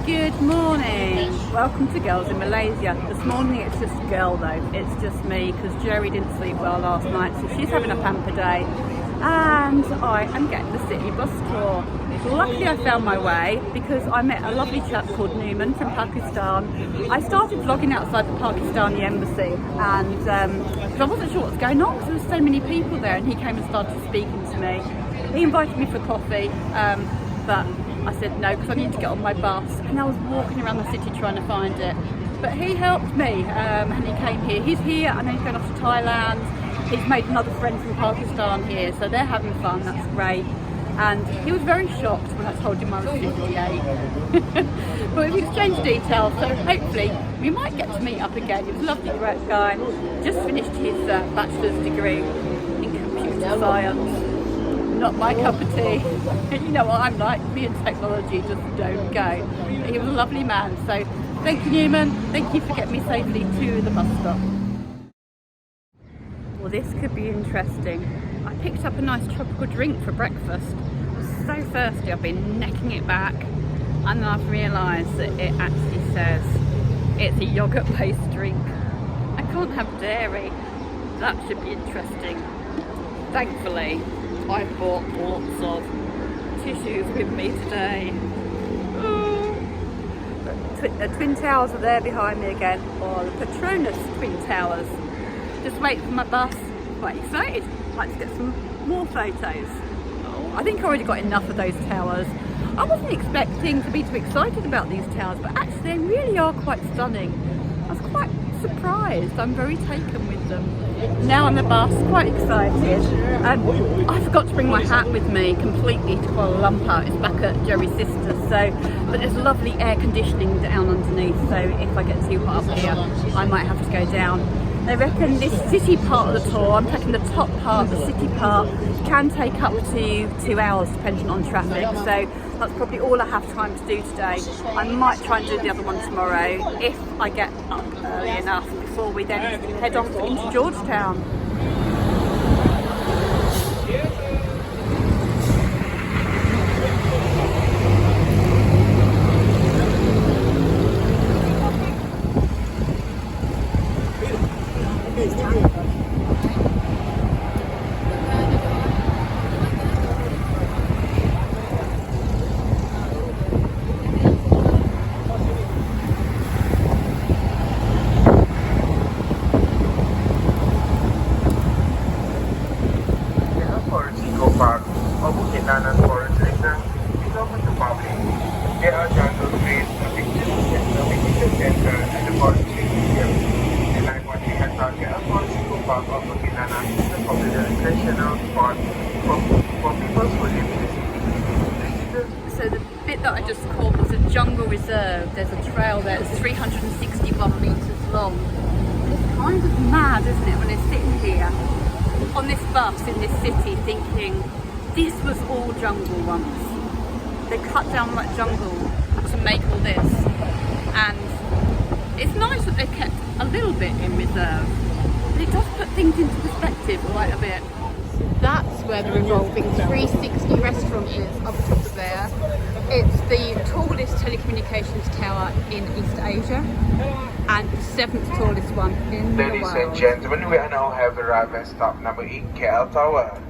Good morning. Welcome to Girls in Malaysia. This morning it's just a girl though. It's just me because Jerry didn't sleep well last night, so she's having a pamper day. And I am getting the city bus tour. Luckily I found my way because I met a lovely chap called Newman from Pakistan. I started vlogging outside the Pakistani embassy and because I wasn't sure what was going on because there were so many people there, and he came and started speaking to me. He invited me for coffee, but I said no because I needed to get on my bus, and I was walking around the city trying to find it. But he helped me and he came here. He's here and then he's going off to Thailand. He's made another friend from Pakistan here, so they're having fun, that's great. And he was very shocked when I told him I was 58. But we've exchanged details, so hopefully we might get to meet up again. He was a lovely, great guy. Just finished his bachelor's degree in computer science. Not my cup of tea. You know what I'm like, me and technology just don't go. He was a lovely man, so thank you Newman, thank you for getting me safely to the bus stop. Well, this could be interesting. I picked up a nice tropical drink for breakfast. I was so thirsty, I've been necking it back, and then I've realised that it actually says it's a yoghurt based drink. I can't have dairy. That should be interesting. Thankfully, I bought lots of tissues with me today. Oh. The Twin Towers are there behind me again, or the Petronas Twin Towers. Just wait for my bus. Quite excited. Let's get some more photos. Oh, I think I already got enough of those towers. I wasn't expecting to be too excited about these towers, but actually they really are quite stunning. I was quite surprised. I'm very taken with them. Now on the bus, quite excited. I forgot to bring my hat with me completely to Kuala Lumpur. It's back at Jerry's sister's, but there's lovely air conditioning down underneath, so if I get too hot up here, I might have to go down. They reckon this city part of the tour, I'm taking the top part, the city part, can take up to 2 hours depending on traffic, so that's probably all I have time to do today. I might try and do the other one tomorrow if I get up early enough before we then head off into Georgetown. So the bit that I just caught was a jungle reserve. There's a trail there that's 361 metres long. And it's kind of mad, isn't it, when you're sitting here on this bus in this city thinking this was all jungle once. They cut down that jungle to make all this, and it's nice that they've kept a little bit in reserve, but it does put things into perspective quite a bit. That's where the revolving 360 restaurant is, up top there. It's the tallest telecommunications tower in East Asia and the 7th tallest one in the world. Ladies and gentlemen, we now have arrived at stop number 8, KL Tower.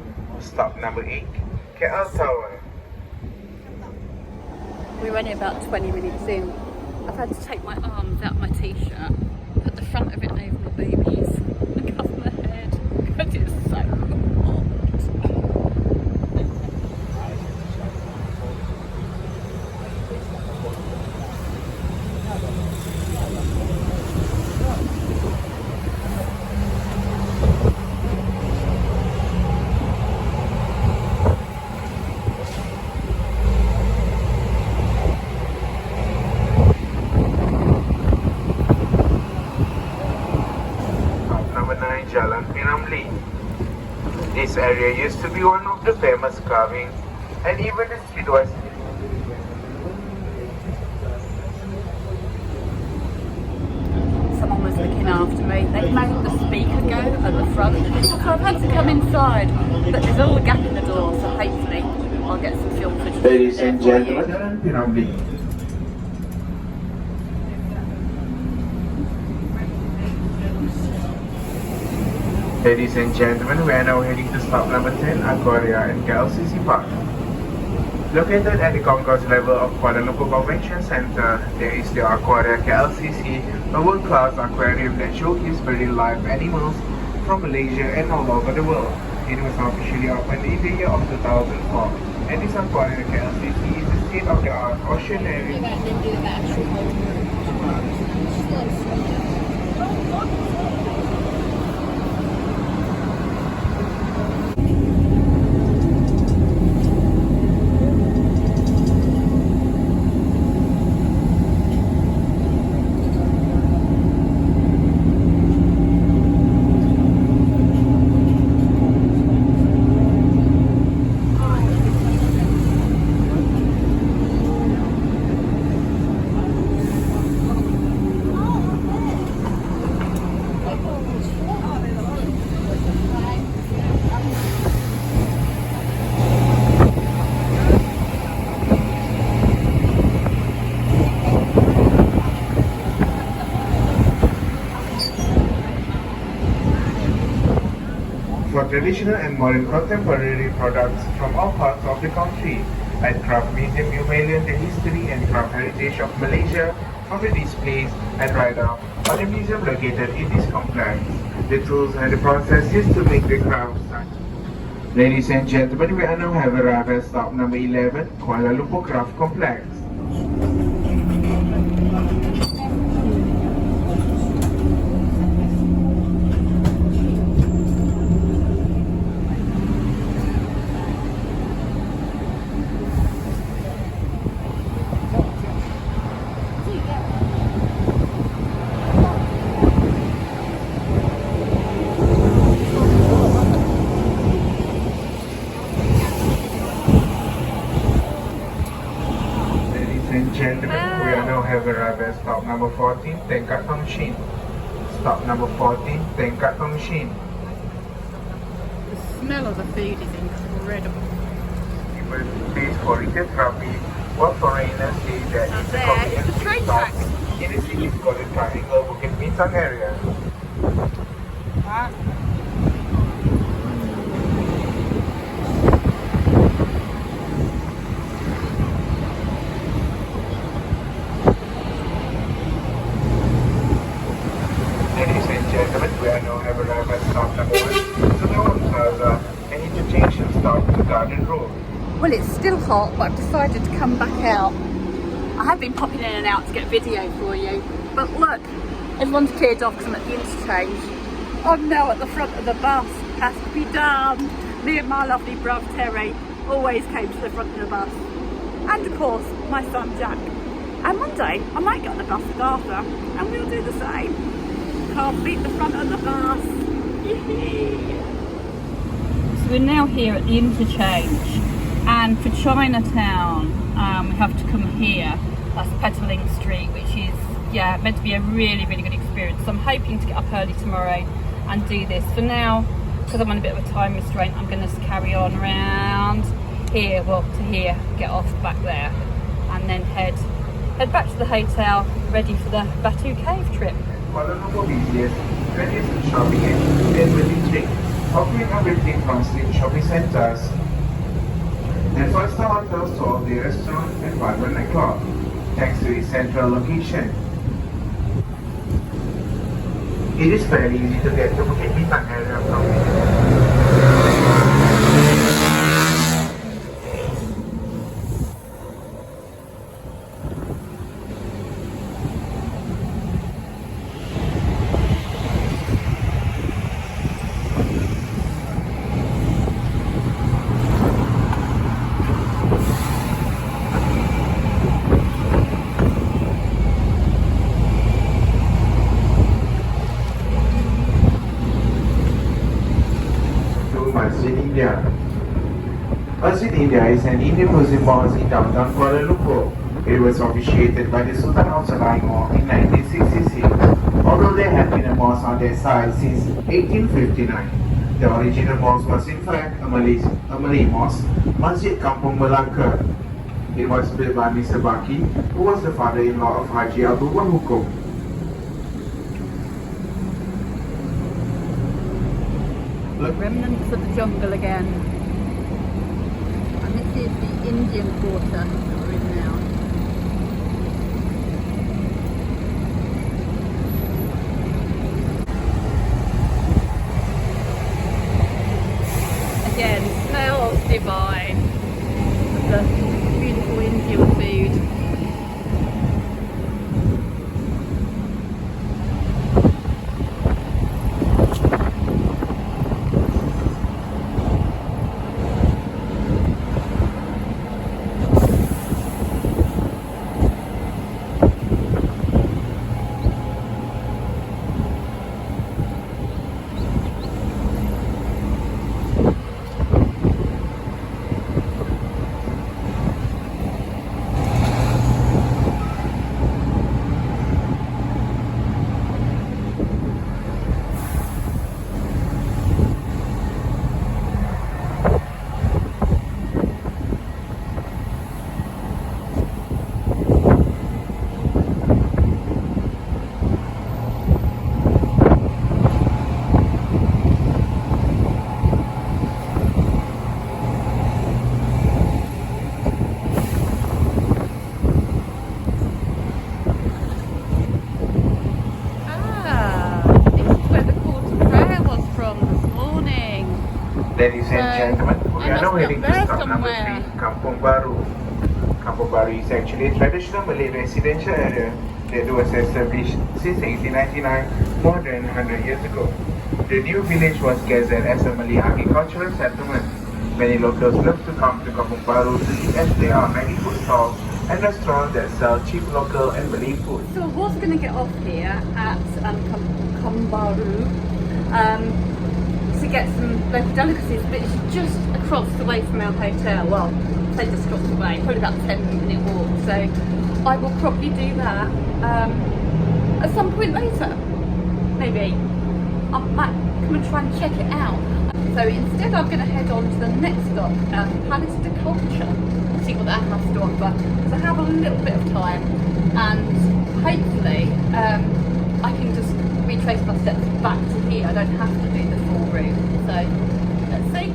Stop number 8, KL Tower. We're only about 20 minutes in. I've had to take my arms out of my t-shirt, put the front of it over my babies and cover my head because it's so hot. This area used to be one of the famous carvings, and even the street was. Someone was looking after me. They made the speaker go at the front, so I've had to come inside. But there's a little gap in the door, so hopefully I'll get some film footage. Ladies and gentlemen, Ladies and gentlemen, we are now heading to stop number 10, Aquaria and KLCC Park. Located at the concourse level of Kuala Lumpur Convention Centre, there is the Aquaria KLCC, a world-class aquarium that showcases very live animals from Malaysia and all over the world. It was officially opened in the year of 2004, and this Aquaria KLCC is a state-of-the-art oceanarium. For traditional and modern contemporary products from all parts of the country. At Craft Museum, you may learn the history and craft heritage of Malaysia from the displays and write-up on the museum located in this complex. The tools and the process used to make the crafts. Ladies and gentlemen, we are now have arrived at stop number 11, Kuala Lumpur Craft Complex. Gentlemen, we are now have arrived at stop number 14, Tengkat Tongshin. Stop number 14, Tengkat Tongshin. The smell of the food is incredible. People place for retail therapy, while foreigners say that it's a It's a train stop track. in the city called the Triangle Bukit Bintang area. Ladies and gentlemen, we are now have arrived at stop number 1, Sundawan Plaza, and interchange and stop to Garden Road. Well, it's still hot, but I've decided to come back out. I have been popping in and out to get video for you, but look, everyone's cleared off because I'm at the interchange. I'm now at the front of the bus. Has to be done. Me and my lovely bruv Terry always came to the front of the bus, and of course my son Jack. And one day I might get on the bus with Arthur, and we'll do the same. Can't beat the front of the bus. So we're now here at the interchange, and for Chinatown we have to come here. That's Petaling Street, which is meant to be a really good experience. So I'm hoping to get up early tomorrow and do this. For now, because I'm on a bit of a time restraint, I'm going to carry on around here, well to here, get off back there, and then head back to the hotel, ready for the Batu Cave trip. Kuala Lumpur busiest, trendiest shopping and street, offering everything from street shopping centers and five-star hotels to all the restaurants and vibrant nightclub, thanks to its central location. It is very easy to get to Bukit Bintang area from here. Masjid India. Masjid India is an Indian Muslim mosque in downtown Kuala Lumpur. It was officiated by the Sultan of Selangor in 1966, although there had been a mosque on their side since 1859. The original mosque was in fact a Malay mosque, Masjid Kampung Baru. It was built by Mr. Baki, who was the father-in-law of Haji Abdul Wahukum. Look. Remnants of the jungle again. And this is the Indian quarter that we're in now. Again, smells divine. The beautiful Indian food. Ladies and gentlemen, we are now heading to there stop number somewhere. 3, Kampung Baru. Kampung Baru is actually a traditional Malay residential area that was established since 1899, more than 100 years ago. The new village was gathered as a Malay agricultural settlement. Many locals love to come to Kampung Baru to eat as there are many food stalls and restaurants that sell cheap local and Malay food. So I was going to get off here at Kampung Baru to get some local delicacies, but it's just across the way from our hotel. Well, say just across the way, probably about a 10-minute walk. So I will probably do that at some point later. Maybe I might come and try and check it out. So instead, I'm going to head on to the next stop, Palace de Culture, see what that has to offer. Because I have a little bit of time, and hopefully I can just retrace my steps back to here. I don't have to do the full route. So let's see.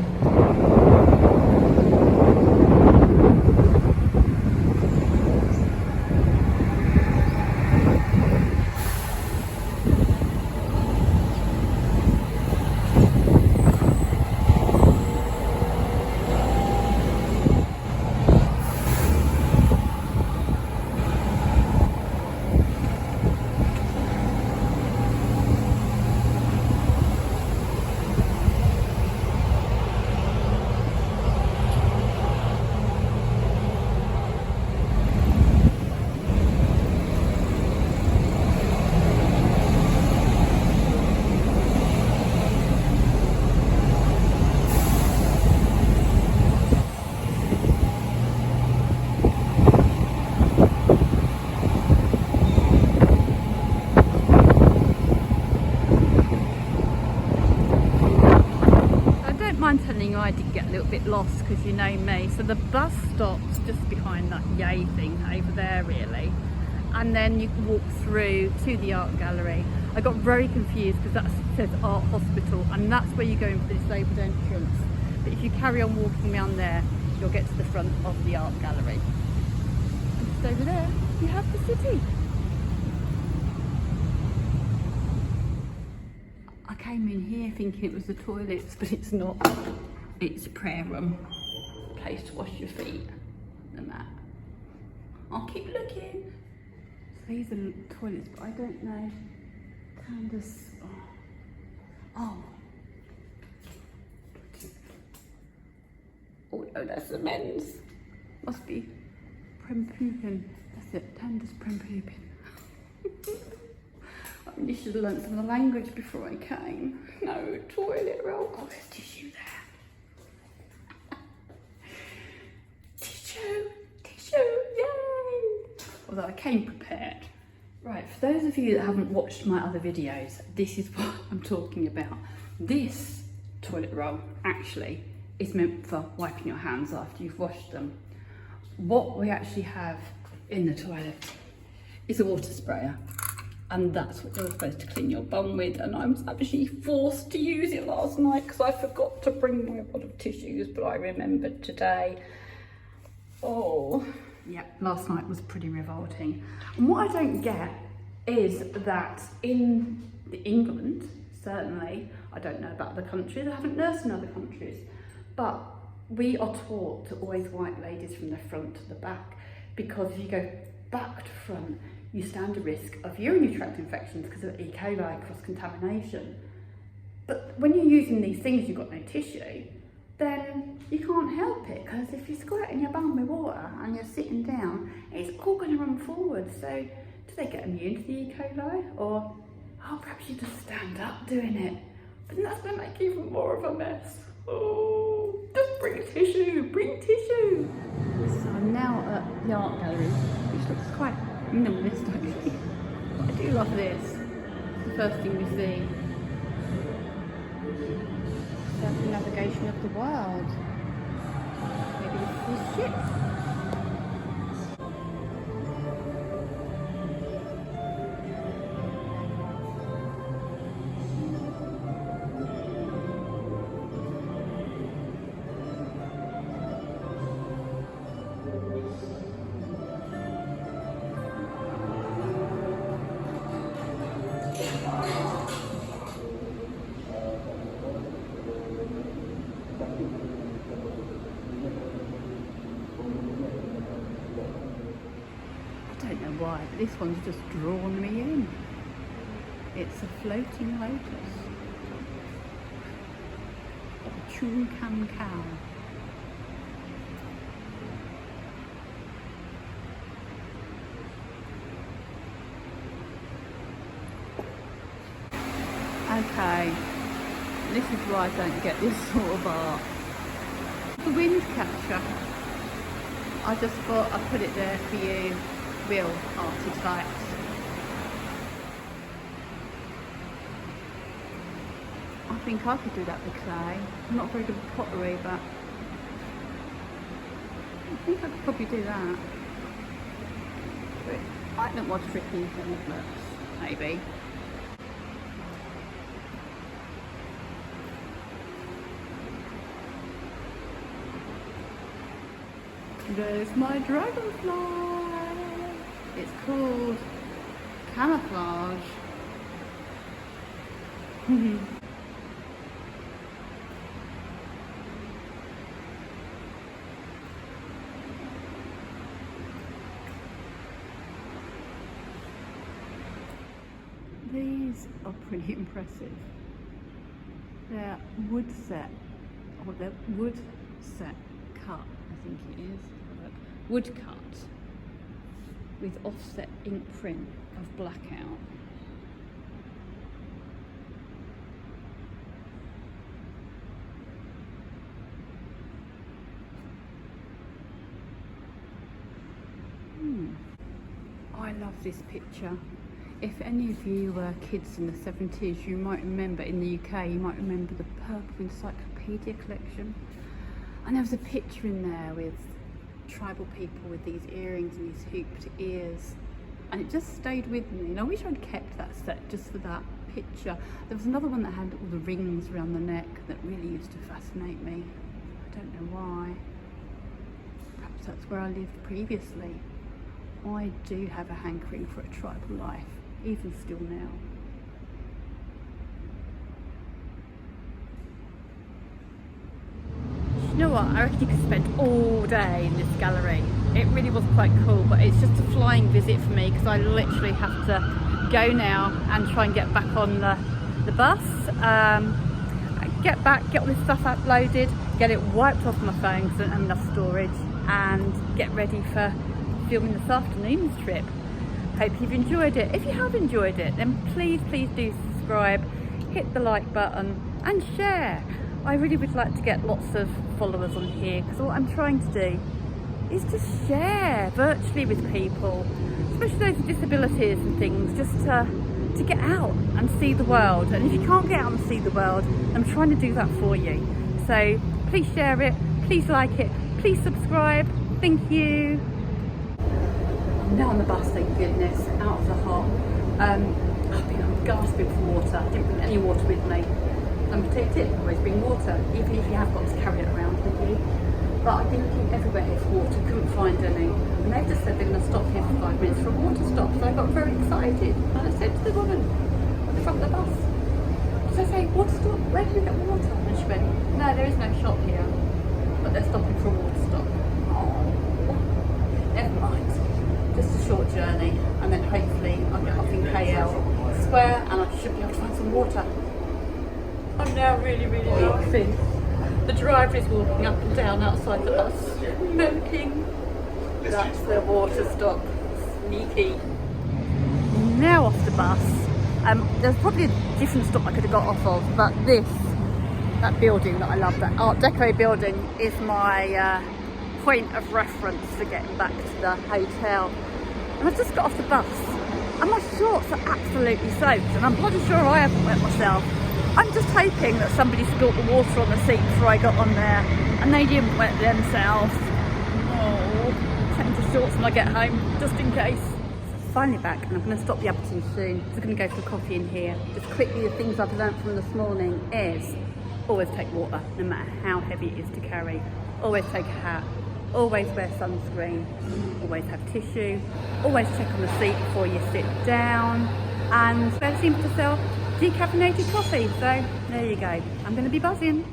Telling you I did get a little bit lost because you know me. So the bus stops just behind that yay thing over there really, and then you can walk through to the art gallery. I got very confused because that says art hospital and that's where you go in for the disabled entrance, but if you carry on walking around there you'll get to the front of the art gallery, and just over there you have the city. I came in here thinking it was the toilets, but it's not. It's a prayer room, place to wash your feet, the mat. I'll keep looking. So these are toilets, but I don't know. Candace. Oh. Oh no, that's the men's. Must be Prem Poopin. That's it, Candace Prem Poopin. I really should have learnt some of the language before I came. No, toilet roll. Oh, there's tissue there. Tissue, yay! Although I came prepared. Right, for those of you that haven't watched my other videos, this is what I'm talking about. This toilet roll actually is meant for wiping your hands after you've washed them. What we actually have in the toilet is a water sprayer. and that's what you're supposed to clean your bum with, and I was actually forced to use it last night because I forgot to bring my wad of tissues, but I remembered today. Oh yeah, last night was pretty revolting. And what I don't get is that in England, certainly, I don't know about other countries, I haven't nursed in other countries, but we are taught to always wipe ladies from the front to the back, because if you go back to front, you stand a risk of urinary tract infections because of E. coli cross-contamination. But when you're using these things, you've got no tissue, then you can't help it, because if you're squirting your bum with water and you're sitting down, it's all going to run forward. So do they get immune to the E. coli? Or, oh, perhaps you just stand up doing it. But that's going to make even more of a mess. Oh, just bring tissue, bring tissue. So I'm now at the art gallery, which looks quite minimalist actually. But I do love this. It's the first thing we see. Circumnavigation of the world. Maybe this is a ship. I don't know why, but this one's just drawn me in. It's a floating lotus. A Chulkan cow. Okay, this is why I don't get this sort of art. The wind catcher. I just thought I'd put it there for you, real artifacts. I think I could do that with clay. I'm not very good at pottery, but I think I could probably do that. But I think more tricky than it looks, maybe. There's my dragonfly. It's called camouflage. These are pretty impressive. They're wood set, or they're wood set cut, I think it is. Wood cut with offset ink print of blackout. I love this picture. If any of you were kids in the 70s, you might remember, in the UK, you might remember the Purple Encyclopedia collection. And there was a picture in there with tribal people with these earrings and these hooped ears, and it just stayed with me, and I wish I'd kept that set just for that picture. There was another one that had all the rings around the neck that really used to fascinate me. I don't know why. Perhaps that's where I lived previously. I do have a hankering for a tribal life, even still now. You know what, I reckon you could spend all day in this gallery. It really was quite cool, but it's just a flying visit for me because I literally have to go now and try and get back on the bus, get back, get all this stuff uploaded, get it wiped off my phone because I don't have enough storage, and get ready for filming this afternoon's trip. Hope you've enjoyed it. If you have enjoyed it, then please do subscribe, hit the like button and share. I really would like to get lots of followers on here, because what I'm trying to do is just share virtually with people, especially those with disabilities and things, just to get out and see the world. And if you can't get out and see the world, I'm trying to do that for you. So please share it, please like it, please subscribe. Thank you. I'm now on the bus, thank goodness, out of the hot. I've been gasping for water. I didn't bring any water with me. Number 2 tip, always bring water, even if you have got to carry it around with you. But I've been looking everywhere here for water, couldn't find any. And they've just said they're going to stop here for 5 minutes for a water stop. So I got very excited. And I said to the woman at the front of the bus, so I say, water stop, where can we get water? And she went, no, there is no shop here. But they're stopping for a water stop. Oh, never mind. Just a short journey. And then hopefully I'll get off in KL Square and I should be able to find some water. I'm now really laughing. The driver is walking up and down outside the bus, milking. That's the water stop. Sneaky. Now off the bus. There's probably a different stop I could have got off of, but that building that I love, that Art Deco building, is my point of reference for getting back to the hotel. And I've just got off the bus and my shorts are absolutely soaked and I'm bloody sure I haven't wet myself. I'm just hoping that somebody spilt the water on the seat before I got on there and they didn't wet themselves. Oh, change the shorts when I get home, just in case. Finally back, and I'm going to stop the Appleton soon. I'm going to go for a coffee in here. Just quickly, the things I've learnt from this morning is always take water, no matter how heavy it is to carry. Always take a hat. Always wear sunscreen, always have tissue, always check on the seat before you sit down, and they seem to sell decaffeinated coffee, so there you go. I'm going to be buzzing.